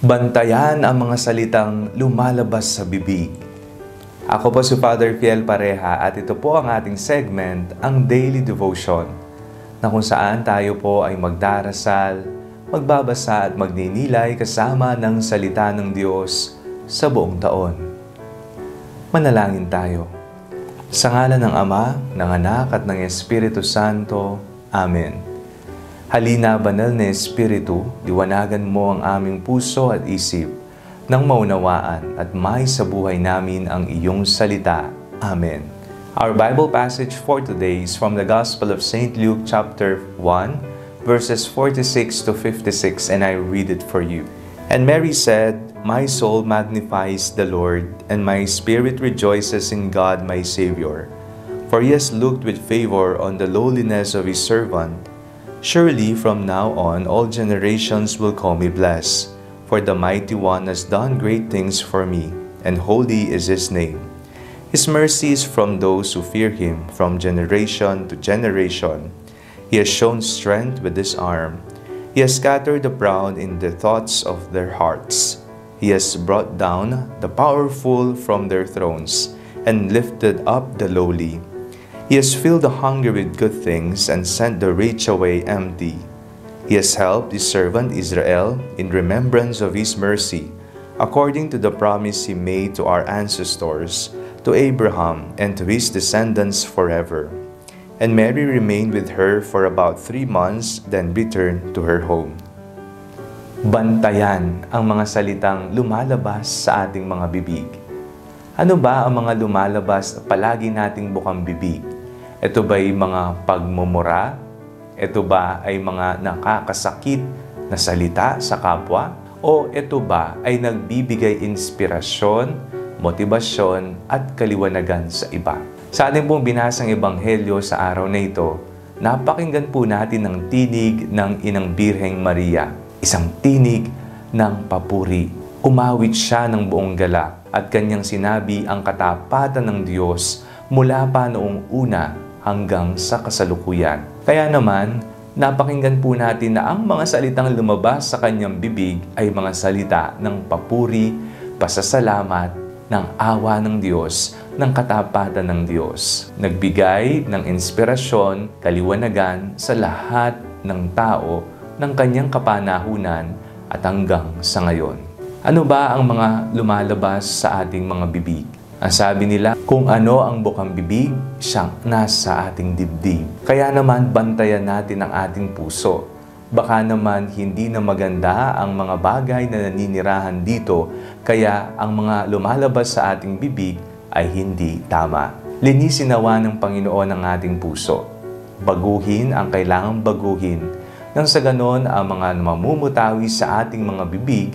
Bantayan ang mga salitang lumalabas sa bibig. Ako po si Father Fiel Pareha at ito po ang ating segment, ang Daily Devotion, na kung saan tayo po ay magdarasal, magbabasa at magninilay kasama ng salita ng Diyos sa buong taon. Manalangin tayo. Sa ngalan ng Ama, ng Anak at ng Espiritu Santo. Amen. Halina, banal na Espiritu, liwanagan mo ang aming puso at isip nang maunawaan at may sa buhay namin ang iyong salita. Amen. Our Bible passage for today is from the Gospel of St. Luke chapter 1, verses 46 to 56, and I read it for you. And Mary said, "My soul magnifies the Lord, and my spirit rejoices in God my Savior. For he has looked with favor on the lowliness of his servant. Surely from now on all generations will call me blessed, for the Mighty One has done great things for me, and holy is his name. His mercy is from those who fear him, from generation to generation. He has shown strength with his arm. He has scattered the proud in the thoughts of their hearts. He has brought down the powerful from their thrones, and lifted up the lowly. He has filled the hungry with good things and sent the rich away empty. He has helped his servant Israel in remembrance of his mercy, according to the promise he made to our ancestors, to Abraham and to his descendants forever." And Mary remained with her for about 3 months, then returned to her home. Bantayan ang mga salitang lumalabas sa ating mga bibig. Ano ba ang mga lumalabas na palagi nating bukang bibig? Ito ba'y mga pagmumura? Ito ba ay mga nakakasakit na salita sa kapwa? O ito ba ay nagbibigay inspirasyon, motibasyon at kaliwanagan sa iba? Sa ating pong binasang ebanghelyo sa araw na ito, napakinggan po natin ang tinig ng Inang Birheng Maria. Isang tinig ng papuri. Umawit siya ng buong galak at kanyang sinabi ang katapatan ng Diyos mula pa noong una hanggang sa kasalukuyan. Kaya naman, napakinggan po natin na ang mga salitang lumabas sa kanyang bibig ay mga salita ng papuri, pasasalamat, ng awa ng Diyos, ng katapatan ng Diyos. Nagbigay ng inspirasyon, kaliwanagan sa lahat ng tao ng kanyang kapanahunan at hanggang sa ngayon. Ano ba ang mga lumalabas sa ating mga bibig? Ang sabi nila, kung ano ang bukang bibig, siyang nasa ating dibdib. Kaya naman bantayan natin ang ating puso. Baka naman hindi na maganda ang mga bagay na naninirahan dito, kaya ang mga lumalabas sa ating bibig ay hindi tama. Linisin nawa ng Panginoon ang ating puso. Baguhin ang kailangang baguhin, nang sa ganon ang mga mamumutawi sa ating mga bibig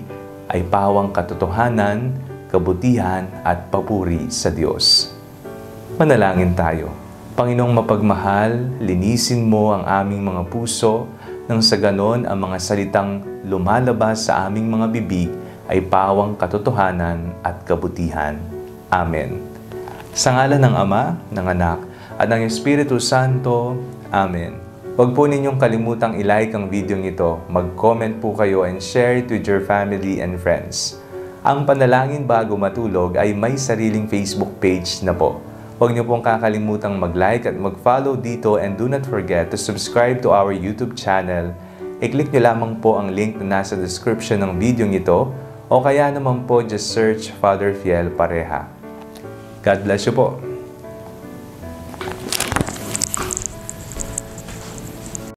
ay pawang katotohanan, kabutihan at papuri sa Diyos. Manalangin tayo. Panginoong mapagmahal, linisin mo ang aming mga puso nang sa ganon ang mga salitang lumalabas sa aming mga bibig ay pawang katotohanan at kabutihan. Amen. Sa ngalan ng Ama, ng Anak, at ng Espiritu Santo. Amen. Huwag po ninyong kalimutang i-like ang video ito, mag-comment po kayo and share it with your family and friends. Ang Panalangin Bago Matulog ay may sariling Facebook page na po. Huwag niyo pong kakalimutang mag-like at mag-follow dito, and do not forget to subscribe to our YouTube channel. I-click niyo lamang po ang link na nasa description ng video ito, o kaya naman po just search Father Fiel Pareha. God bless you po.